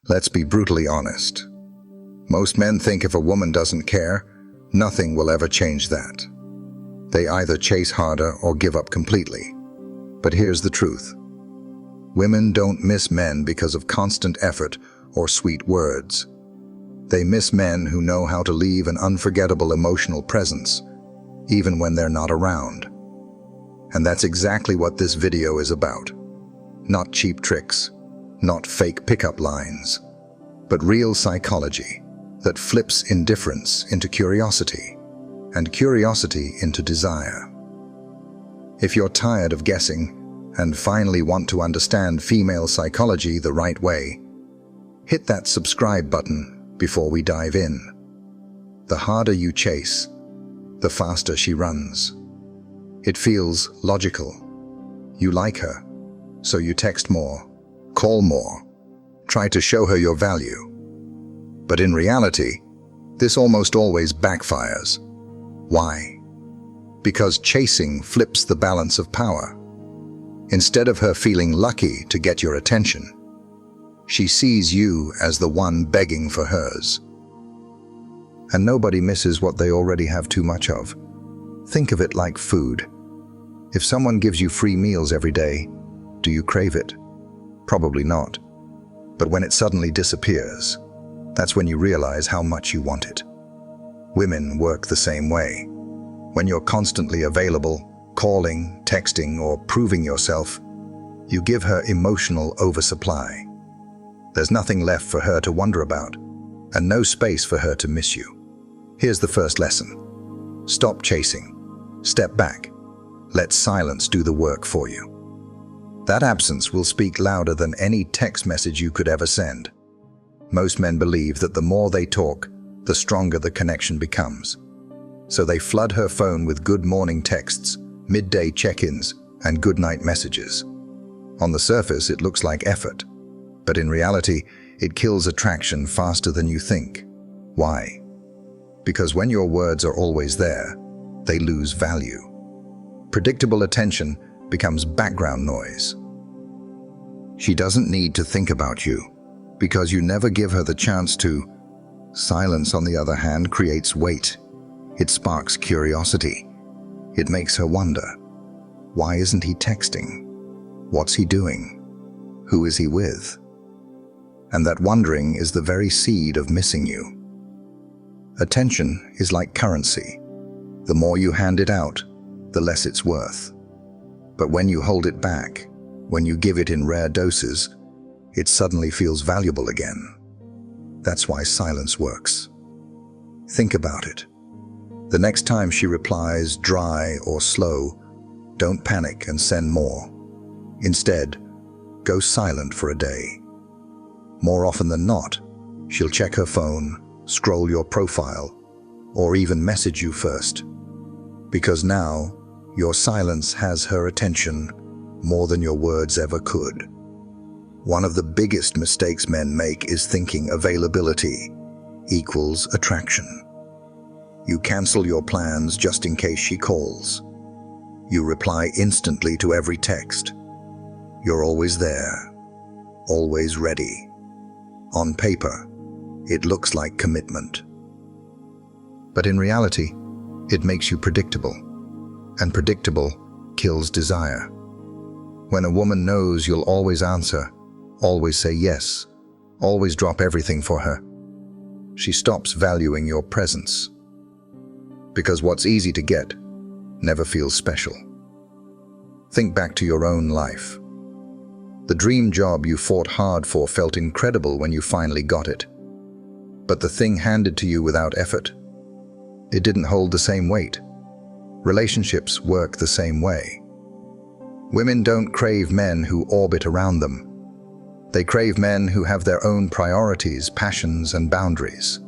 Let's be brutally honest. Most men think if a woman doesn't care, nothing will ever change that. They either chase harder or give up completely. But here's the truth. Women don't miss men because of constant effort or sweet words. They miss men who know how to leave an unforgettable emotional presence, even when they're not around. And that's exactly what this video is about. Not cheap tricks, not fake pickup lines, but real psychology that flips indifference into curiosity and curiosity into desire. If you're tired of guessing and finally want to understand female psychology the right way, hit that subscribe button before we dive in. The harder you chase, the faster she runs. It feels logical. You like her, so you text more, call more, try to show her your value. But in reality, this almost always backfires. Why? Because chasing flips the balance of power. Instead of her feeling lucky to get your attention, she sees you as the one begging for hers. And nobody misses what they already have too much of. Think of it like food. If someone gives you free meals every day, do you crave it? Probably not. But when it suddenly disappears, that's when you realize how much you want it. Women work the same way. When you're constantly available, calling, texting, or proving yourself, you give her emotional oversupply. There's nothing left for her to wonder about, and no space for her to miss you. Here's the first lesson. Stop chasing. Step back. Let silence do the work for you. That absence will speak louder than any text message you could ever send. Most men believe that the more they talk, the stronger the connection becomes. So they flood her phone with good morning texts, midday check-ins, and goodnight messages. On the surface, it looks like effort, but in reality, it kills attraction faster than you think. Why? Because when your words are always there, they lose value. Predictable attention becomes background noise. She doesn't need to think about you, because you never give her the chance to. Silence, on the other hand, creates weight. It sparks curiosity. It makes her wonder, why isn't he texting? What's he doing? Who is he with? And that wondering is the very seed of missing you. Attention is like currency. The more you hand it out, the less it's worth. But when you hold it back, when you give it in rare doses, it suddenly feels valuable again. That's why silence works. Think about it. The next time she replies dry or slow, don't panic and send more. Instead, go silent for a day. More often than not, she'll check her phone, scroll your profile, or even message you first. Because now, your silence has her attention more than your words ever could. One of the biggest mistakes men make is thinking availability equals attraction. You cancel your plans just in case she calls. You reply instantly to every text. You're always there, always ready. On paper, it looks like commitment. But in reality, it makes you predictable, and predictable kills desire. When a woman knows you'll always answer, always say yes, always drop everything for her, she stops valuing your presence. Because what's easy to get never feels special. Think back to your own life. The dream job you fought hard for felt incredible when you finally got it. But the thing handed to you without effort, it didn't hold the same weight. Relationships work the same way. Women don't crave men who orbit around them. They crave men who have their own priorities, passions, and boundaries.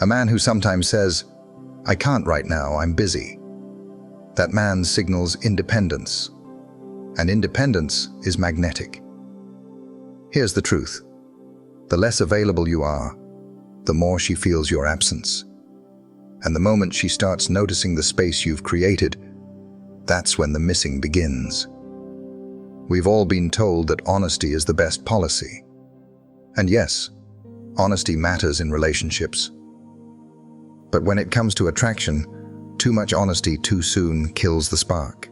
A man who sometimes says, "I can't right now, I'm busy." That man signals independence. And independence is magnetic. Here's the truth. The less available you are, the more she feels your absence. And the moment she starts noticing the space you've created, that's when the missing begins. We've all been told that honesty is the best policy. And yes, honesty matters in relationships. But when it comes to attraction, too much honesty too soon kills the spark.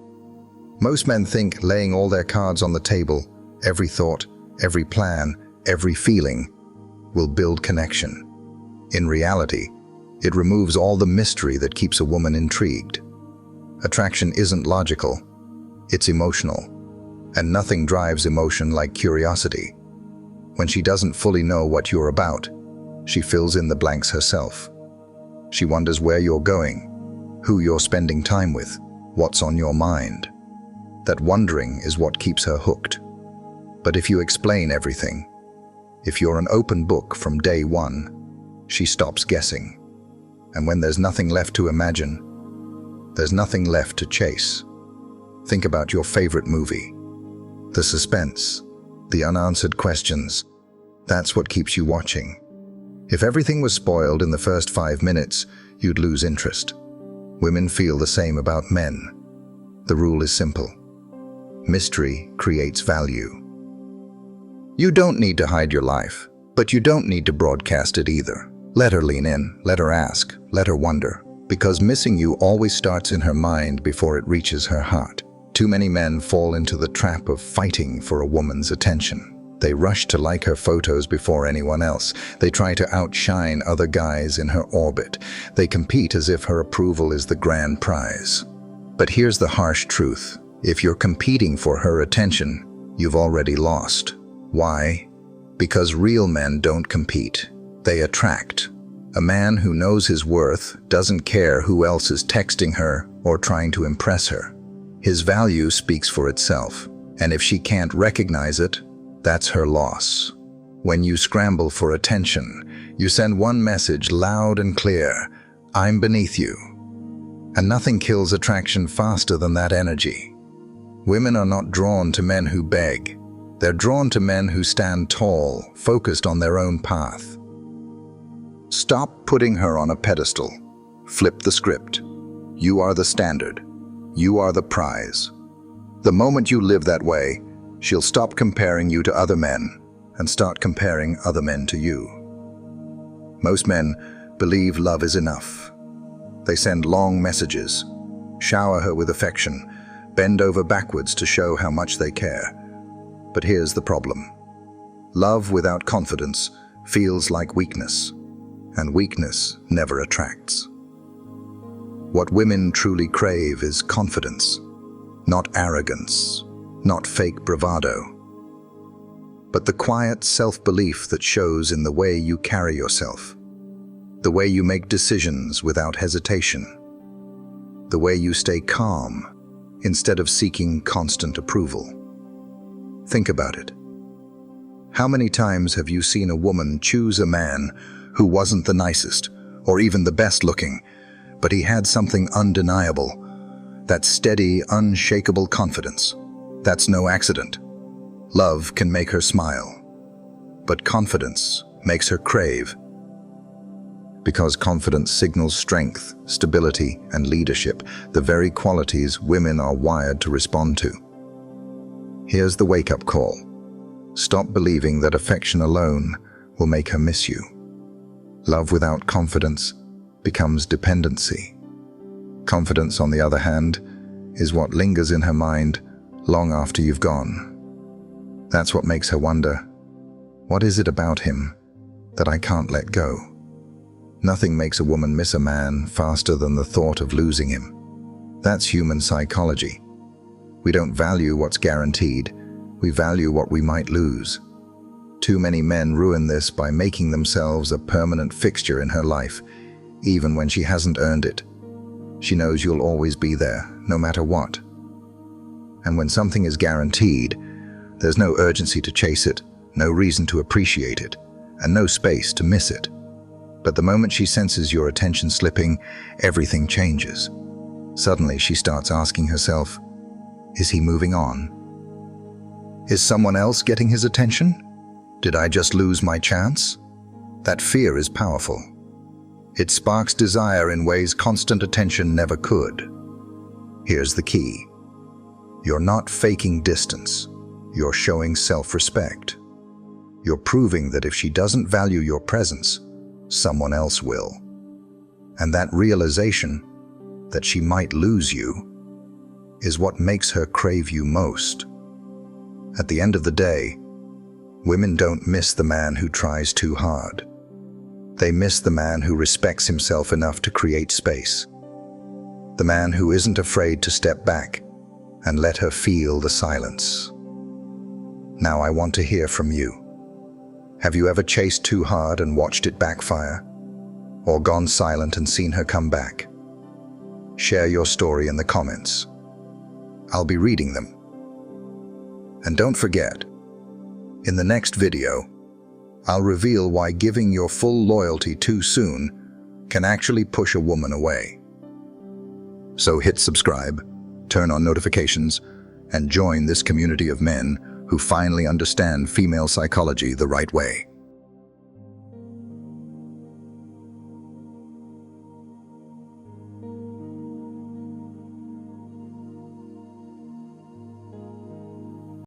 Most men think laying all their cards on the table, every thought, every plan, every feeling, will build connection. In reality, it removes all the mystery that keeps a woman intrigued. Attraction isn't logical, it's emotional. And nothing drives emotion like curiosity. When she doesn't fully know what you're about, she fills in the blanks herself. She wonders where you're going, who you're spending time with, what's on your mind. That wondering is what keeps her hooked. But if you explain everything, if you're an open book from day one, she stops guessing. And when there's nothing left to imagine, there's nothing left to chase. Think about your favorite movie. The suspense, the unanswered questions, that's what keeps you watching. If everything was spoiled in the first 5 minutes, you'd lose interest. Women feel the same about men. The rule is simple. Mystery creates value. You don't need to hide your life, but you don't need to broadcast it either. Let her lean in, let her ask, let her wonder, because missing you always starts in her mind before it reaches her heart. Too many men fall into the trap of fighting for a woman's attention. They rush to like her photos before anyone else. They try to outshine other guys in her orbit. They compete as if her approval is the grand prize. But here's the harsh truth. If you're competing for her attention, you've already lost. Why? Because real men don't compete. They attract. A man who knows his worth doesn't care who else is texting her or trying to impress her. His value speaks for itself, and if she can't recognize it, that's her loss. When you scramble for attention, you send one message loud and clear: I'm beneath you. And nothing kills attraction faster than that energy. Women are not drawn to men who beg. They're drawn to men who stand tall, focused on their own path. Stop putting her on a pedestal. Flip the script. You are the standard. You are the prize. The moment you live that way, she'll stop comparing you to other men and start comparing other men to you. Most men believe love is enough. They send long messages, shower her with affection, bend over backwards to show how much they care. But here's the problem. Love without confidence feels like weakness, and weakness never attracts. What women truly crave is confidence, not arrogance, not fake bravado, but the quiet self-belief that shows in the way you carry yourself, the way you make decisions without hesitation, the way you stay calm instead of seeking constant approval. Think about it. How many times have you seen a woman choose a man who wasn't the nicest or even the best looking, but he had something undeniable, that steady, unshakable confidence? That's no accident. Love can make her smile, but confidence makes her crave. Because confidence signals strength, stability, and leadership, the very qualities women are wired to respond to. Here's the wake-up call. Stop believing that affection alone will make her miss you. Love without confidence becomes dependency. Confidence, on the other hand, is what lingers in her mind long after you've gone. That's what makes her wonder, what is it about him that I can't let go? Nothing makes a woman miss a man faster than the thought of losing him. That's human psychology. We don't value what's guaranteed, we value what we might lose. Too many men ruin this by making themselves a permanent fixture in her life, even when she hasn't earned it. She knows you'll always be there, no matter what. And when something is guaranteed, there's no urgency to chase it, no reason to appreciate it, and no space to miss it. But the moment she senses your attention slipping, everything changes. Suddenly she starts asking herself, is he moving on? Is someone else getting his attention? Did I just lose my chance? That fear is powerful. It sparks desire in ways constant attention never could. Here's the key. You're not faking distance. You're showing self-respect. You're proving that if she doesn't value your presence, someone else will. And that realization that she might lose you is what makes her crave you most. At the end of the day, women don't miss the man who tries too hard. They miss the man who respects himself enough to create space. The man who isn't afraid to step back and let her feel the silence. Now I want to hear from you. Have you ever chased too hard and watched it backfire? Or gone silent and seen her come back? Share your story in the comments. I'll be reading them. And don't forget, in the next video, I'll reveal why giving your full loyalty too soon can actually push a woman away. So hit subscribe, turn on notifications, and join this community of men who finally understand female psychology the right way.